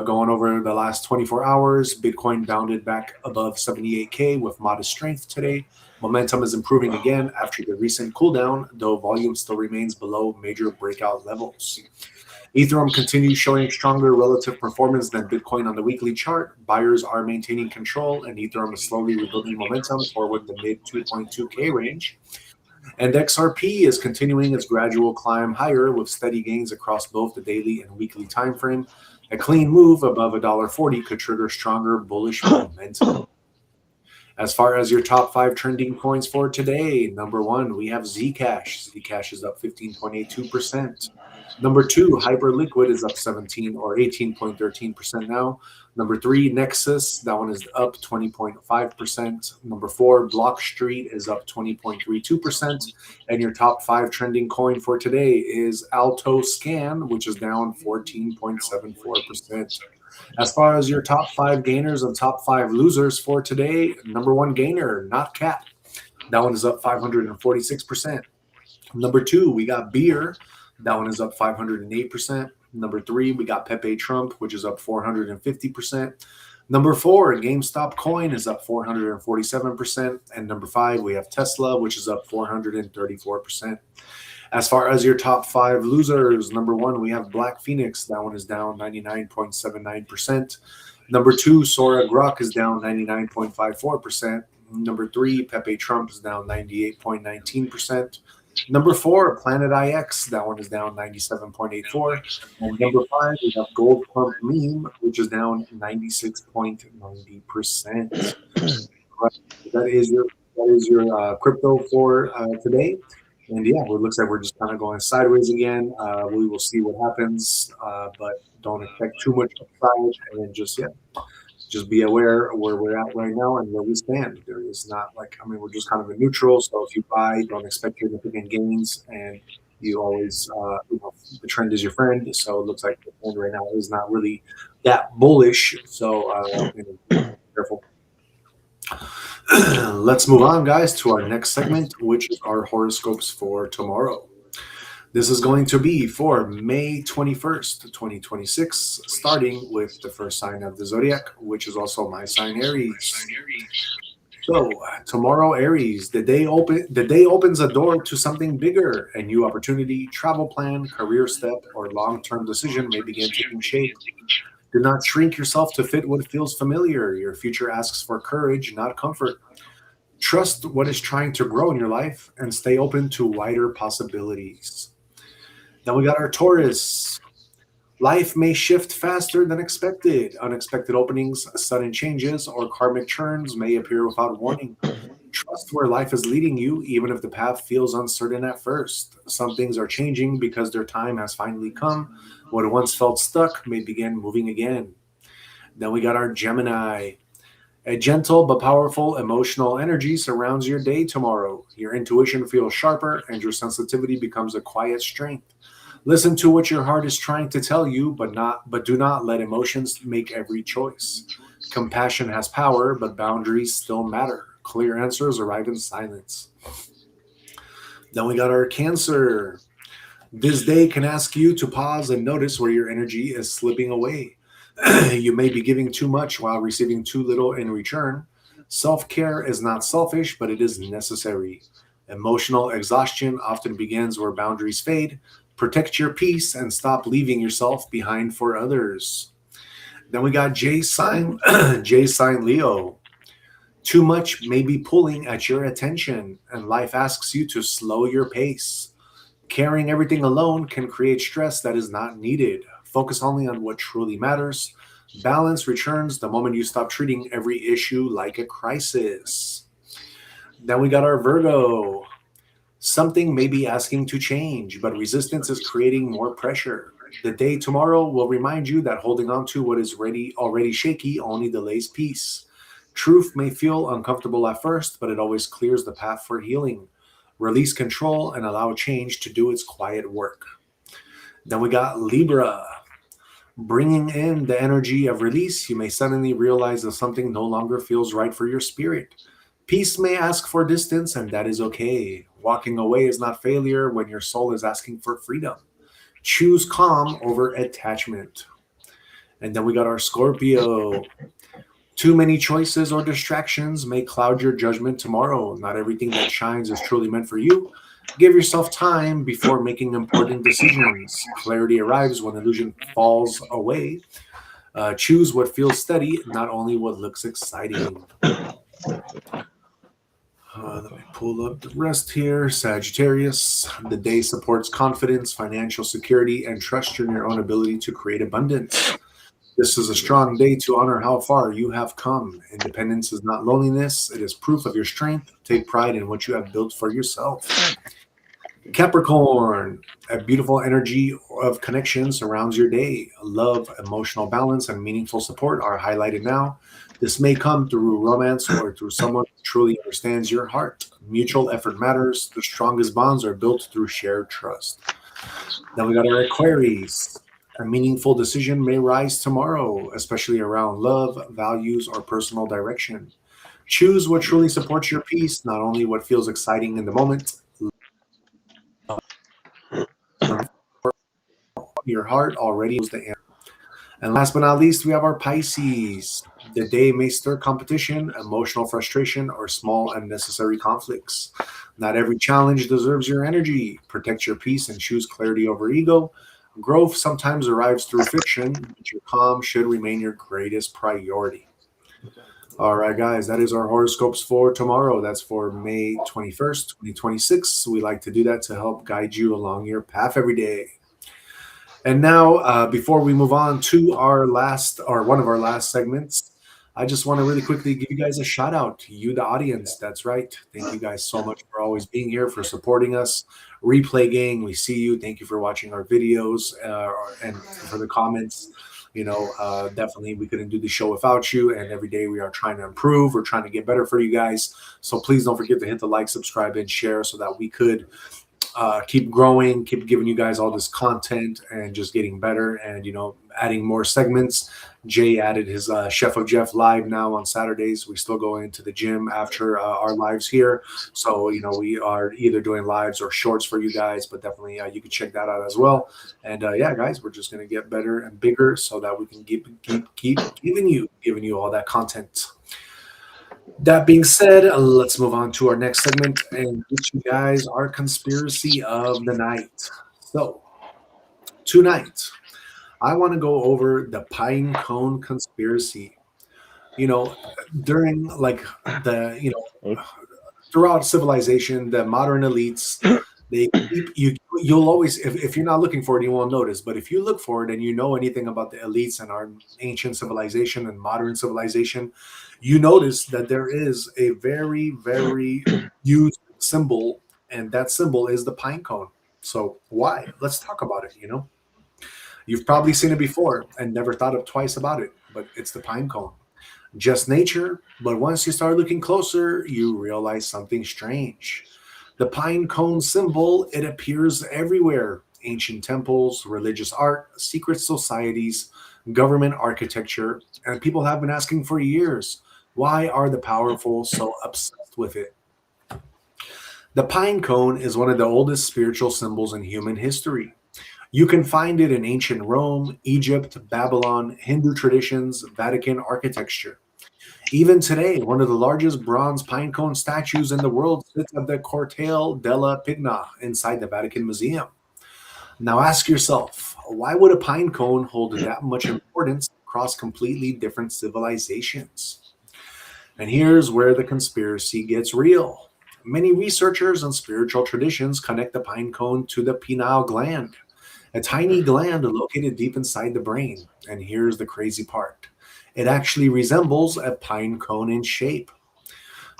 Going over the last 24 hours, Bitcoin bounded back above 78K with modest strength today. Momentum is improving again after the recent cooldown, though volume still remains below major breakout levels. Ethereum continues showing stronger relative performance than Bitcoin on the weekly chart. Buyers are maintaining control, and Ethereum is slowly rebuilding momentum toward the mid 2.2K range. And XRP is continuing its gradual climb higher with steady gains across both the daily and weekly time frame. A clean move above $1.40 could trigger stronger bullish momentum. As far as your top 5 trending coins for today, number 1, we have Zcash. Zcash is up 15.82%. Number 2, Hyperliquid is up 17 or 18.13% now. Number 3, Nexus, that one is up 20.5%. Number 4, Blockstreet is up 20.32%. And your top 5 trending coin for today is Alto Scan, which is down 14.74%. As far as your top 5 gainers and top 5 losers for today, number 1 gainer, Not Cat. That one is up 546%. Number 2, we got Beer. That one is up 508%. Number 3, we got Pepe Trump, which is up 450%. Number 4, GameStop Coin is up 447%. And number 5, we have Tesla, which is up 434%. As far as your top 5 losers, number 1, we have Black Phoenix. That one is down 99.79%. Number 2, Sora Grok is down 99.54%. Number 3, Pepe Trump is down 98.19%. Number 4, Planet IX. That one is down 97.84%. And number 5, we have Gold Pump Meme, which is down 96.90%. That is your crypto for today. And yeah, it looks like we're just kind of going sideways again. We will see what happens, but don't expect too much upside. And then just be aware where we're at right now and where we stand. There is not we're just kind of a neutral. So if you buy, don't expect significant gains, and you always, the trend is your friend. So it looks like the trend right now is not really that bullish. So be careful. Let's move on, guys, to our next segment, which is our horoscopes for tomorrow. This is going to be for May 21st, 2026, starting with the first sign of the zodiac, which is also my sign, Aries. So tomorrow, Aries, the day opens a door to something bigger. A new opportunity, travel plan, career step, or long-term decision may begin taking shape. Do not shrink yourself to fit what feels familiar. Your future asks for courage, not comfort. Trust what is trying to grow in your life and stay open to wider possibilities. Then we got our Taurus. Life may shift faster than expected. Unexpected openings, sudden changes, or karmic turns may appear without warning. Trust where life is leading you, even if the path feels uncertain at first. Some things are changing because their time has finally come. What once felt stuck may begin moving again. Then we got our Gemini. A gentle but powerful emotional energy surrounds your day tomorrow. Your intuition feels sharper and your sensitivity becomes a quiet strength. Listen to what your heart is trying to tell you, but do not let emotions make every choice. Compassion has power, but boundaries still matter. Clear answers arrive in silence. Then we got our Cancer. This day can ask you to pause and notice where your energy is slipping away. You may be giving too much while receiving too little in return. Self care is not selfish, but it is necessary. Emotional exhaustion often begins where boundaries fade. Protect your peace and stop leaving yourself behind for others. Then we got J sign, J sign Leo. Too much may be pulling at your attention, and life asks you to slow your pace. Carrying everything alone can create stress that is not needed. Focus only on what truly matters. Balance returns the moment you stop treating every issue like a crisis. Then we got our Virgo. Something may be asking to change, but resistance is creating more pressure. The day tomorrow will remind you that holding on to what is already shaky only delays peace. Truth may feel uncomfortable at first, but it always clears the path for healing. Release control and allow change to do its quiet work. Then we got Libra. Bringing in the energy of release, you may suddenly realize that something no longer feels right for your spirit. Peace may ask for distance, and that is okay. Walking away is not failure when your soul is asking for freedom. Choose calm over attachment. And then we got our Scorpio. Too many choices or distractions may cloud your judgment tomorrow. Not everything that shines is truly meant for you. Give yourself time before making important decisions. Clarity arrives when illusion falls away. Choose what feels steady, not only what looks exciting. Let me pull up the rest here. Sagittarius. The day supports confidence, financial security, and trust in your own ability to create abundance. This is a strong day to honor how far you have come. Independence is not loneliness, it is proof of your strength. Take pride in what you have built for yourself. Capricorn, a beautiful energy of connection surrounds your day. Love, emotional balance, and meaningful support are highlighted now. This may come through romance or through someone who truly understands your heart. Mutual effort matters. The strongest bonds are built through shared trust. Then we got our Aquarius. A meaningful decision may rise tomorrow, especially around love, values, or personal direction. Choose what truly supports your peace, not only what feels exciting in the moment. Your heart already knows the answer. And last but not least, we have our Pisces. The day may stir competition, emotional frustration, or small unnecessary conflicts. Not every challenge deserves your energy. Protect your peace and choose clarity over ego. Growth sometimes arrives through friction, but your calm should remain your greatest priority. All right, guys, that is our horoscopes for tomorrow. That's for May 21st, 2026. We like to do that to help guide you along your path every day. And now, before we move on to our last, or one of our last segments, I just want to really quickly give you guys a shout out to you, the audience. That's right. Thank you guys so much for always being here, for supporting us. Replay gang, we see you. Thank you for watching our videos and for the comments. Definitely we couldn't do the show without you. And every day we are trying to improve. We're trying to get better for you guys. So please don't forget to hit the like, subscribe, and share so that we could keep growing, keep giving you guys all this content and just getting better and, adding more segments. Jay added his Chef of Jeff live now on Saturdays. We still go into the gym after our lives here. So, we are either doing lives or shorts for you guys, but definitely you can check that out as well. And yeah, guys, we're just going to get better and bigger so that we can keep giving you all that content. That being said, let's move on to our next segment and get you guys our conspiracy of the night. So, tonight, I want to go over the pine cone conspiracy. During like throughout civilization, the modern elites, they keep you'll always if you're not looking for it, you won't notice. But if you look for it and you know anything about the elites and our ancient civilization and modern civilization, you notice that there is a very, very used symbol, and that symbol is the pine cone. So why? Let's talk about it. You've probably seen it before and never thought of twice about it, but it's the pine cone. Just nature, but once you start looking closer, you realize something strange. The pine cone symbol, it appears everywhere. Ancient temples, religious art, secret societies, government architecture, and people have been asking for years, why are the powerful so obsessed with it? The pine cone is one of the oldest spiritual symbols in human history. You can find it in ancient Rome, Egypt, Babylon, Hindu traditions, Vatican architecture. Even today, one of the largest bronze pine cone statues in the world sits at the Cortile della Pigna inside the Vatican Museum. Now ask yourself, why would a pine cone hold that much importance across completely different civilizations? And here's where the conspiracy gets real. Many researchers and spiritual traditions connect the pine cone to the pineal gland, a tiny gland located deep inside the brain. And here's the crazy part, it actually resembles a pine cone in shape.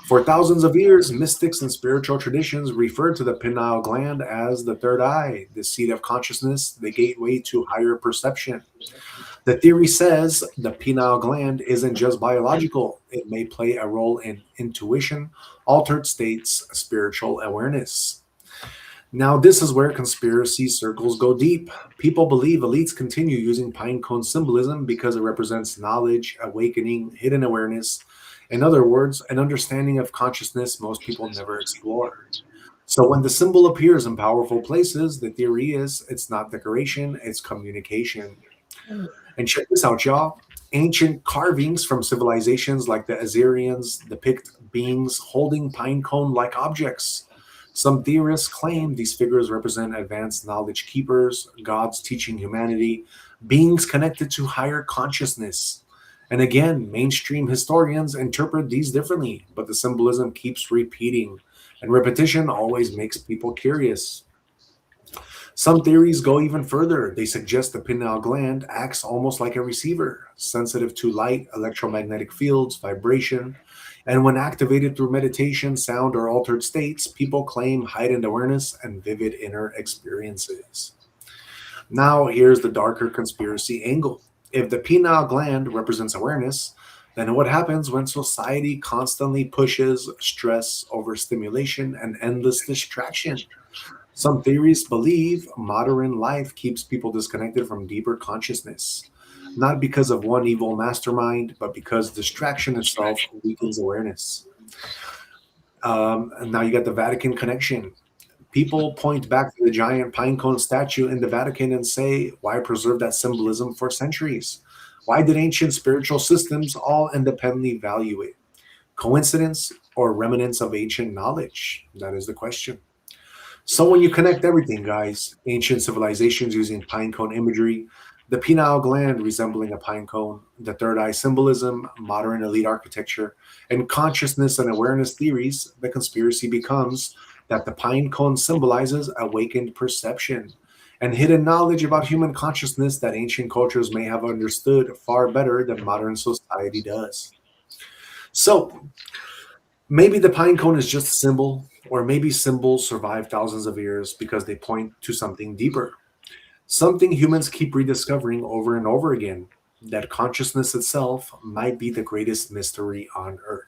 For thousands of years, mystics and spiritual traditions referred to the pineal gland as the third eye, the seat of consciousness, the gateway to higher perception. The theory says the pineal gland isn't just biological, it may play a role in intuition, altered states, spiritual awareness. Now, this is where conspiracy circles go deep. People believe elites continue using pine cone symbolism because it represents knowledge, awakening, hidden awareness. In other words, an understanding of consciousness most people never explore. So when the symbol appears in powerful places, the theory is it's not decoration, it's communication. And check this out, y'all. Ancient carvings from civilizations like the Assyrians depict beings holding pine cone like objects. Some theorists claim these figures represent advanced knowledge keepers, gods teaching humanity, beings connected to higher consciousness. And again, mainstream historians interpret these differently, but the symbolism keeps repeating, and repetition always makes people curious. Some theories go even further. They suggest the pineal gland acts almost like a receiver, sensitive to light, electromagnetic fields, vibration. And when activated through meditation, sound, or altered states, people claim heightened awareness and vivid inner experiences. Now, here's the darker conspiracy angle. If the pineal gland represents awareness, then what happens when society constantly pushes stress, overstimulation, and endless distraction? Some theories believe modern life keeps people disconnected from deeper consciousness, not because of one evil mastermind, but because distraction itself weakens awareness. And now you got the Vatican connection. People point back to the giant pinecone statue in the Vatican and say, why preserve that symbolism for centuries? Why did ancient spiritual systems all independently value it? Coincidence or remnants of ancient knowledge? That is the question. So when you connect everything, guys, ancient civilizations using pinecone imagery, the pineal gland resembling a pine cone, the third eye symbolism, modern elite architecture, and consciousness and awareness theories, the conspiracy becomes that the pine cone symbolizes awakened perception and hidden knowledge about human consciousness that ancient cultures may have understood far better than modern society does. So maybe the pine cone is just a symbol, or maybe symbols survive thousands of years because they point to something deeper, something humans keep rediscovering over and over again, that consciousness itself might be the greatest mystery on earth.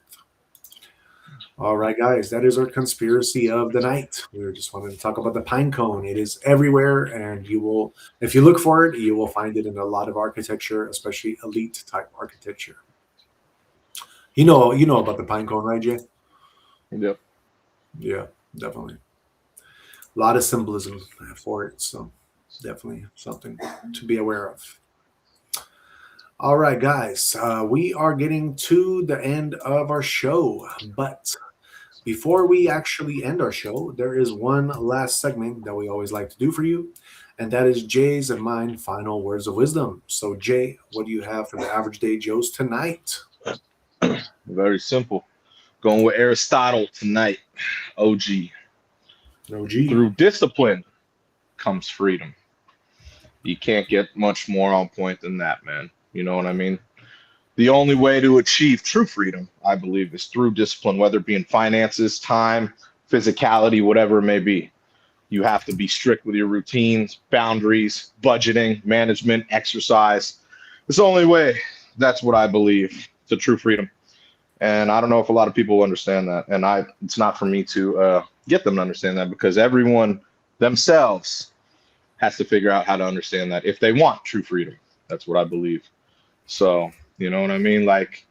All right, guys, that is our conspiracy of the night. We were just wanting to talk about the pine cone. It is everywhere, and you will, if you look for it, you will find it in a lot of architecture, especially elite type architecture. You know about the pine cone, right, Jay? Yep. Yeah, definitely. A lot of symbolism for it, so definitely something to be aware of. All right, guys, we are getting to the end of our show, but before we actually end our show, there is one last segment that we always like to do for you, and that is Jay's and mine final words of wisdom. So, Jay, what do you have for the Average Day Joes tonight? Very simple. Going with Aristotle tonight. OG. OG. Through discipline comes freedom. You can't get much more on point than that, man. You know what I mean? The only way to achieve true freedom, I believe, is through discipline, whether it be in finances, time, physicality, whatever it may be. You have to be strict with your routines, boundaries, budgeting, management, exercise. It's the only way. That's what I believe. to true freedom. And I don't know if a lot of people understand that. And it's not for me to get them to understand that, because everyone themselves has to figure out how to understand that if they want true freedom. That's what I believe. So, you know what I mean? Like,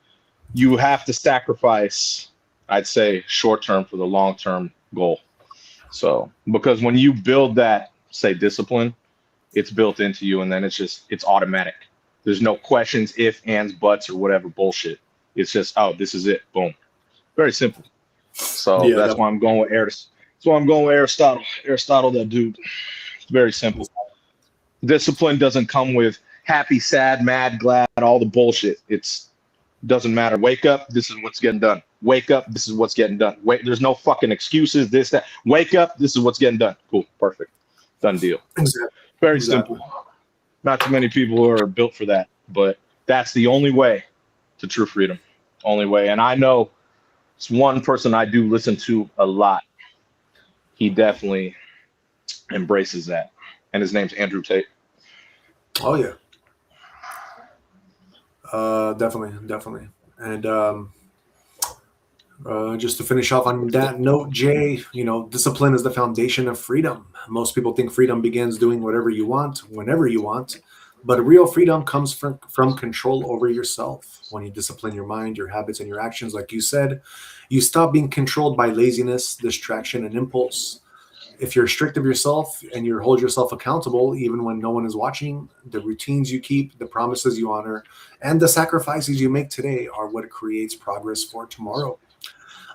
you have to sacrifice, I'd say, short term for the long term goal. So, because when you build that, say, discipline, it's built into you, and then it's automatic. There's no questions, if, ands, buts, or whatever bullshit. It's just, oh, this is it. Boom. Very simple. So Yeah, that's why I'm going with Aristotle. That's why I'm going with Aristotle. Aristotle, that dude. It's very simple. Discipline doesn't come with happy, sad, mad, glad, all the bullshit. It's doesn't matter. Wake up, this is what's getting done. Wake up, this is what's getting done. Wait, there's no fucking excuses, this, that. Wake up, this is what's getting done. Cool, perfect. Done deal. exactly. Very simple. Not too many people are built for that, but that's the only way to true freedom. Only way. And I know it's one person I do listen to a lot. He definitely embraces that. And his name's Andrew Tate. Oh yeah. Definitely. And just to finish off on that note, Jay, discipline is the foundation of freedom. Most people think freedom begins doing whatever you want, whenever you want, but real freedom comes from control over yourself. When you discipline your mind, your habits, and your actions, like you said, you stop being controlled by laziness, distraction, and impulse. If you're strict of yourself and you hold yourself accountable, even when no one is watching, the routines you keep, the promises you honor, and the sacrifices you make today are what creates progress for tomorrow.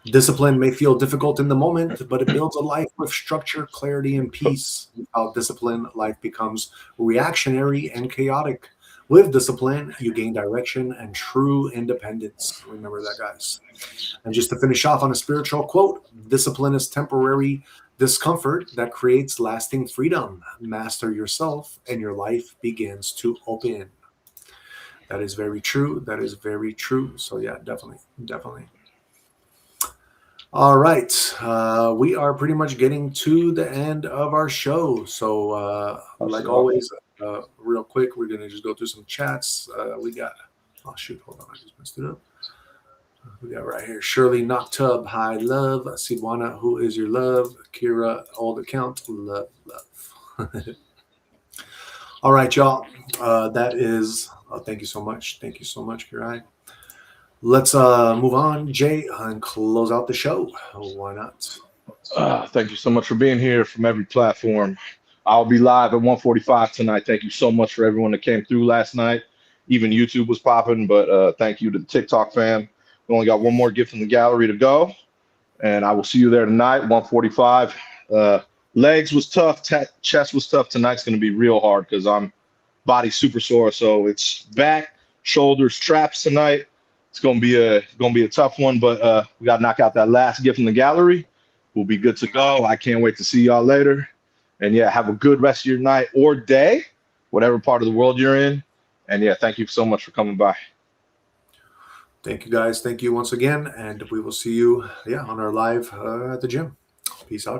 Discipline may feel difficult in the moment, but it builds a life with structure, clarity, and peace. Without discipline, life becomes reactionary and chaotic. With discipline, you gain direction and true independence. Remember that, guys. And just to finish off on a spiritual quote, discipline is temporary discomfort that creates lasting freedom. Master yourself, and your life begins to open. That is very true. That is very true. So, yeah, definitely. All right. We are pretty much getting to the end of our show. So, like always, real quick, we're going to just go through some chats. We got, oh, shoot, hold on. I just messed it up. We got right here Shirley Noctub, hi love. Sidwana, who is your love? Kira, old account, love. All right, y'all. That is, thank you so much. Thank you so much, Kira. Let's move on, Jay, and close out the show. Why not? Thank you so much for being here from every platform. I'll be live at 1:45 tonight. Thank you so much for everyone that came through last night. Even YouTube was popping, but thank you to the TikTok fam. We only got one more gift in the gallery to go, and I will see you there tonight, 1:45. Legs was tough, chest was tough. Tonight's going to be real hard because I'm body super sore. So it's back, shoulders, traps tonight. It's going to be a tough one, but we got to knock out that last gift in the gallery. We'll be good to go. I can't wait to see y'all later. And yeah, have a good rest of your night or day, whatever part of the world you're in. And yeah, thank you so much for coming by. Thank you, guys. Thank you once again. And we will see you, on our live at the gym. Peace out, y'all.